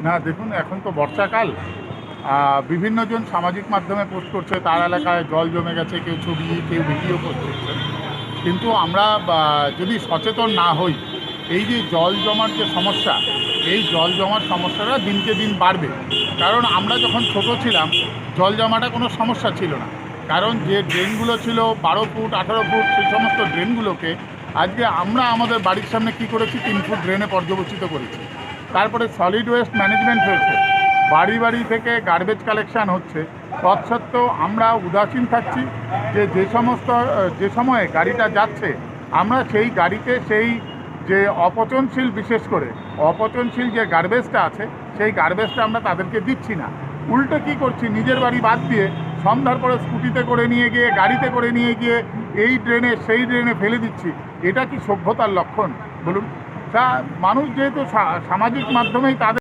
না দেখুন, এখন তো বর্ষাকাল। বিভিন্নজন সামাজিক মাধ্যমে পোস্ট করছে তার এলাকায় জল জমে গেছে, কেউ ছবি কেউ ভিডিও পোস্ট করছে। কিন্তু আমরা যদি সচেতন না হই, এই যে জল জমার যে সমস্যা, এই জল জমার সমস্যাটা দিনকে দিন বাড়বে। কারণ আমরা যখন ছোট ছিলাম, জল জমাটা কোনো সমস্যা ছিল না। কারণ যে ড্রেনগুলো ছিল 12 ফুট 18 ফুট, সেই সমস্ত ড্রেনগুলোকে আজকে আমরা আমাদের বাড়ির সামনে কী করেছি, 3 ফুট ড্রেনে পর্যবসিত করেছি। তারপরে সলিড ওয়েস্ট ম্যানেজমেন্ট হয়েছে, বাড়ি বাড়ি থেকে গার্বেজ কালেকশান হচ্ছে। তৎসত্ত্বেও আমরা উদাসীন থাকছি যে সময়ে গাড়িটা যাচ্ছে, আমরা সেই গাড়িতে সেই যে অপচনশীল, বিশেষ করে অপচনশীল যে গার্বেজটা আছে, সেই গার্বেজটা আমরা তাদেরকে দিচ্ছি না। উল্টো কী করছি, নিজের বাড়ি বাদ দিয়ে সন্ধ্যার পরে স্কুটিতে করে নিয়ে গিয়ে, গাড়িতে করে নিয়ে গিয়ে এই ড্রেনে সেই ড্রেনে ফেলে দিচ্ছি। এটা কি সভ্যতার লক্ষণ বলুন? তা মানুষ যেহেতু সামাজিক মাধ্যমেই তাদের